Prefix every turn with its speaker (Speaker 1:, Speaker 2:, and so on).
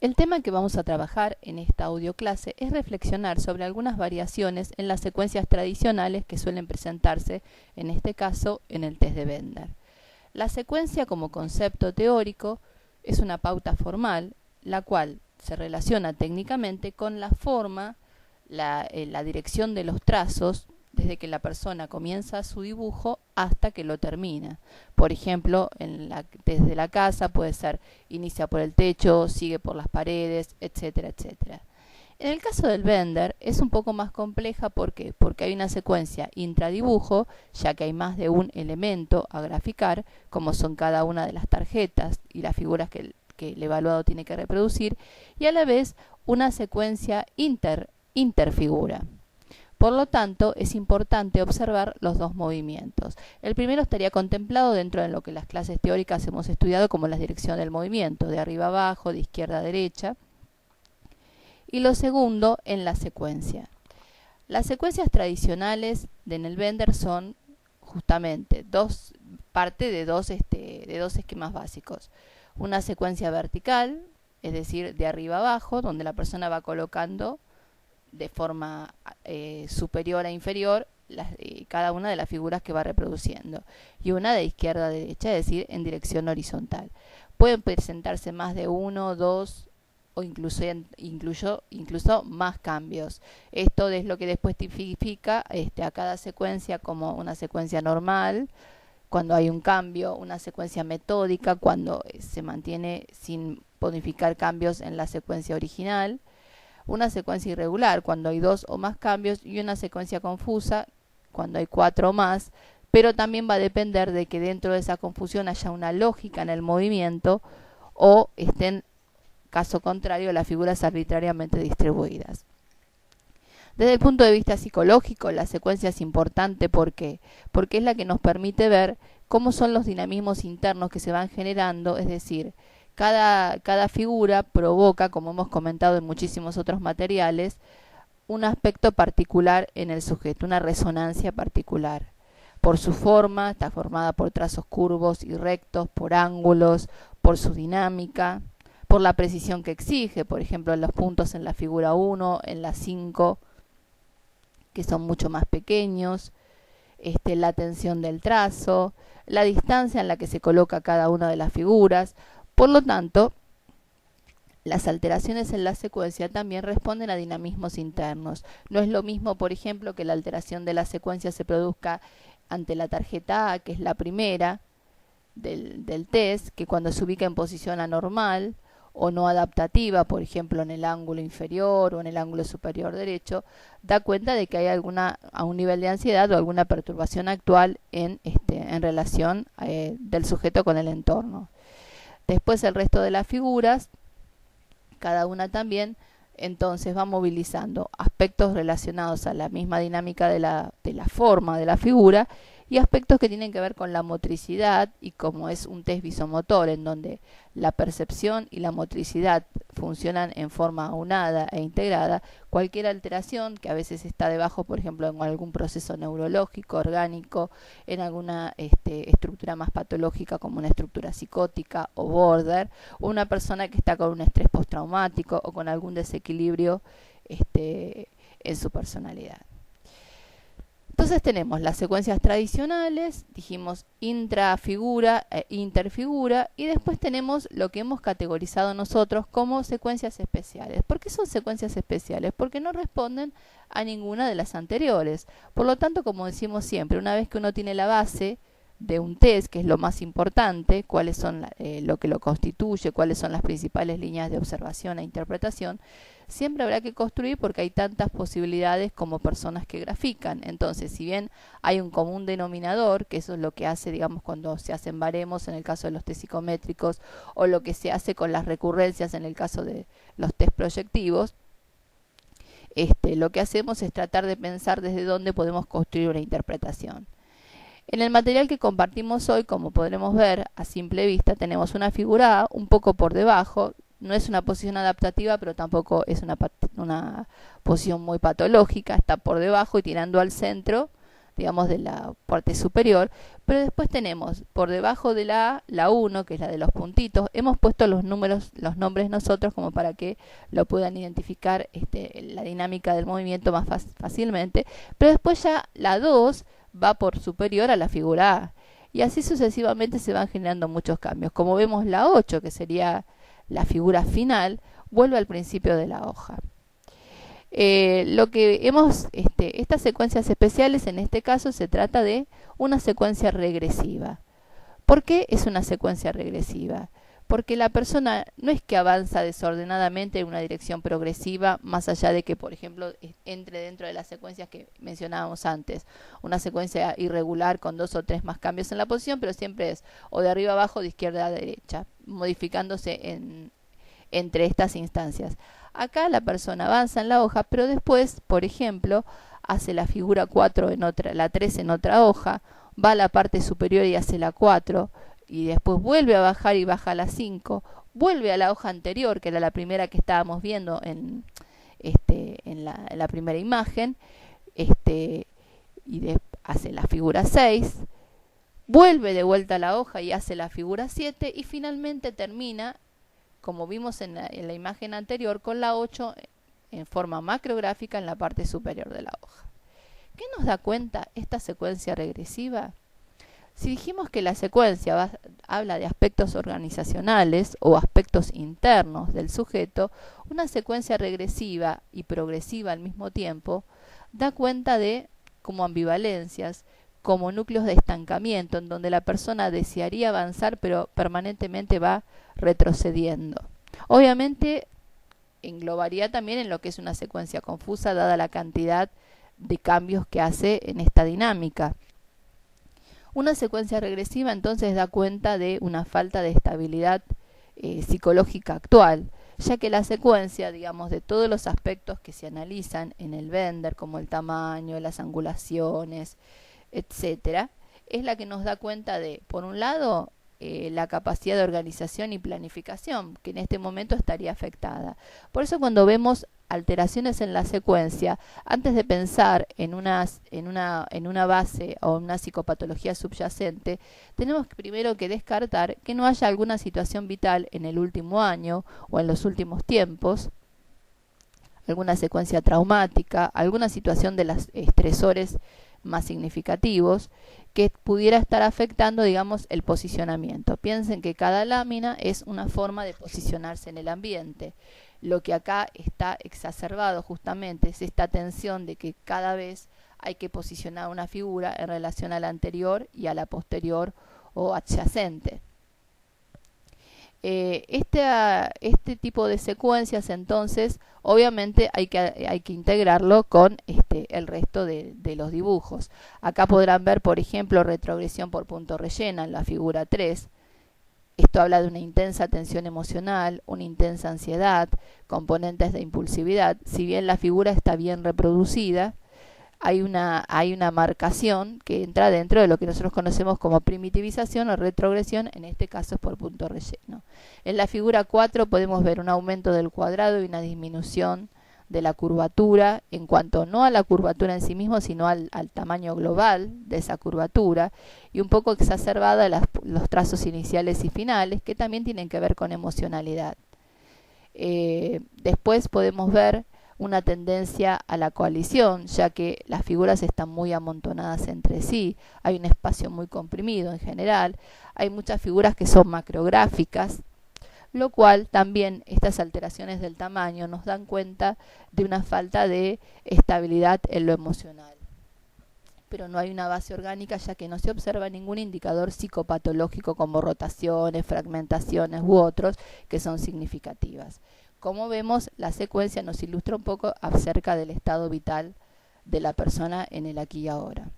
Speaker 1: El tema que vamos a trabajar en esta audioclase es reflexionar sobre algunas variaciones en las secuencias tradicionales que suelen presentarse, en este caso, en el test de Bender. La secuencia como concepto teórico es una pauta formal, la cual se relaciona técnicamente con la forma, la dirección de los trazos, desde que la persona comienza su dibujo hasta que lo termina. Por ejemplo, desde la casa puede ser inicia por el techo, sigue por las paredes, etcétera, etcétera. En el caso del Bender es un poco más compleja. ¿Por qué? Porque hay una secuencia intradibujo, ya que hay más de un elemento a graficar, como son cada una de las tarjetas y las figuras que el evaluado tiene que reproducir, y a la vez una secuencia interfigura. Por lo tanto, es importante observar los dos movimientos. El primero estaría contemplado dentro de lo que las clases teóricas hemos estudiado como la dirección del movimiento, de arriba a abajo, de izquierda a derecha. Y lo segundo en la secuencia. Las secuencias tradicionales en el Bender son justamente parte de dos esquemas básicos. Una secuencia vertical, es decir, de arriba a abajo, donde la persona va colocando de forma superior a inferior cada una de las figuras que va reproduciendo, y una de izquierda a derecha, es decir, en dirección horizontal. Pueden presentarse más de uno, dos o incluso más cambios. Esto es lo que después tipifica a cada secuencia como una secuencia normal, cuando hay un cambio, una secuencia metódica, cuando se mantiene sin modificar cambios en la secuencia original, una secuencia irregular cuando hay dos o más cambios, y una secuencia confusa cuando hay cuatro o más, pero también va a depender de que dentro de esa confusión haya una lógica en el movimiento o estén, caso contrario, las figuras arbitrariamente distribuidas. Desde el punto de vista psicológico, la secuencia es importante porque es la que nos permite ver cómo son los dinamismos internos que se van generando, es decir, cada figura provoca, como hemos comentado en muchísimos otros materiales, un aspecto particular en el sujeto, una resonancia particular. Por su forma, está formada por trazos curvos y rectos, por ángulos, por su dinámica, por la precisión que exige, por ejemplo, los puntos en la figura 1, en la 5, que son mucho más pequeños, la tensión del trazo, la distancia en la que se coloca cada una de las figuras. Por lo tanto, las alteraciones en la secuencia también responden a dinamismos internos. No es lo mismo, por ejemplo, que la alteración de la secuencia se produzca ante la tarjeta A, que es la primera del test, que cuando se ubica en posición anormal o no adaptativa, por ejemplo, en el ángulo inferior o en el ángulo superior derecho, da cuenta de que hay a un nivel de ansiedad o alguna perturbación actual en relación del sujeto con el entorno. Después el resto de las figuras, cada una también, entonces va movilizando aspectos relacionados a la misma dinámica de la forma de la figura, y aspectos que tienen que ver con la motricidad, y como es un test visomotor en donde la percepción y la motricidad funcionan en forma aunada e integrada, cualquier alteración que a veces está debajo, por ejemplo, en algún proceso neurológico, orgánico, en alguna estructura más patológica como una estructura psicótica o border, o una persona que está con un estrés postraumático o con algún desequilibrio en su personalidad. Entonces tenemos las secuencias tradicionales, dijimos intrafigura e interfigura, y después tenemos lo que hemos categorizado nosotros como secuencias especiales. ¿Por qué son secuencias especiales? Porque no responden a ninguna de las anteriores. Por lo tanto, como decimos siempre, una vez que uno tiene la base de un test, que es lo más importante, cuáles son lo que lo constituye, cuáles son las principales líneas de observación e interpretación, siempre habrá que construir porque hay tantas posibilidades como personas que grafican. Entonces, si bien hay un común denominador, que eso es lo que hace, digamos, cuando se hacen baremos en el caso de los test psicométricos, o lo que se hace con las recurrencias en el caso de los test proyectivos, lo que hacemos es tratar de pensar desde dónde podemos construir una interpretación. En el material que compartimos hoy, como podremos ver a simple vista, tenemos una figura A un poco por debajo. No es una posición adaptativa, pero tampoco es una posición muy patológica. Está por debajo y tirando al centro digamos, de la parte superior, pero después tenemos por debajo de la A, la 1, que es la de los puntitos. Hemos puesto los nombres nosotros como para que lo puedan identificar la dinámica del movimiento más fácilmente, pero después ya la 2 va por superior a la figura A, y así sucesivamente se van generando muchos cambios. Como vemos, la 8, que sería la figura final, vuelve al principio de la hoja. Estas secuencias especiales, en este caso se trata de una secuencia regresiva. ¿Por qué es una secuencia regresiva? Porque la persona no es que avanza desordenadamente en una dirección progresiva, más allá de que, por ejemplo, entre dentro de las secuencias que mencionábamos antes, una secuencia irregular con 2 o 3 más cambios en la posición, pero siempre es o de arriba a abajo, de izquierda a derecha, modificándose entre estas instancias. Acá la persona avanza en la hoja, pero después, por ejemplo, hace la figura 4 en otra, la 3 en otra hoja, va a la parte superior y hace la 4, y después vuelve a bajar y baja la 5, vuelve a la hoja anterior, que era la primera que estábamos viendo en la primera imagen, hace la figura 6, vuelve de vuelta a la hoja y hace la figura 7, y finalmente termina, como vimos en la imagen anterior, con la 8 en forma macrográfica en la parte superior de la hoja. ¿Qué nos da cuenta esta secuencia regresiva? Si dijimos que la secuencia habla de aspectos organizacionales o aspectos internos del sujeto, una secuencia regresiva y progresiva al mismo tiempo da cuenta de como ambivalencias, como núcleos de estancamiento, en donde la persona desearía avanzar pero permanentemente va retrocediendo. Obviamente englobaría también en lo que es una secuencia confusa, dada la cantidad de cambios que hace en esta dinámica. Una secuencia regresiva entonces da cuenta de una falta de estabilidad psicológica actual, ya que la secuencia, digamos, de todos los aspectos que se analizan en el Bender, como el tamaño, las angulaciones, etcétera, es la que nos da cuenta de, por un lado, la capacidad de organización y planificación, que en este momento estaría afectada. Por eso cuando vemos alteraciones en la secuencia, antes de pensar en una base o una psicopatología subyacente, tenemos primero que descartar que no haya alguna situación vital en el último año o en los últimos tiempos, alguna secuencia traumática, alguna situación de los estresores más significativos que pudiera estar afectando, digamos, el posicionamiento. Piensen que cada lámina es una forma de posicionarse en el ambiente. Lo que acá está exacerbado justamente es esta tensión de que cada vez hay que posicionar una figura en relación a la anterior y a la posterior o adyacente. Este tipo de secuencias, entonces, obviamente hay que integrarlo con el resto de los dibujos. Acá podrán ver, por ejemplo, retrogresión por punto rellena en la figura 3. Esto habla de una intensa tensión emocional, una intensa ansiedad, componentes de impulsividad. Si bien la figura está bien reproducida, hay una marcación que entra dentro de lo que nosotros conocemos como primitivización o retrogresión, en este caso es por punto relleno. En la figura 4 podemos ver un aumento del cuadrado y una disminución de la curvatura, en cuanto no a la curvatura en sí mismo, sino al tamaño global de esa curvatura, y un poco exacerbada los trazos iniciales y finales, que también tienen que ver con emocionalidad. Después podemos ver una tendencia a la coalición, ya que las figuras están muy amontonadas entre sí, hay un espacio muy comprimido en general, hay muchas figuras que son macrográficas, lo cual también estas alteraciones del tamaño nos dan cuenta de una falta de estabilidad en lo emocional. Pero no hay una base orgánica, ya que no se observa ningún indicador psicopatológico como rotaciones, fragmentaciones u otros que son significativas. Como vemos, la secuencia nos ilustra un poco acerca del estado vital de la persona en el aquí y ahora.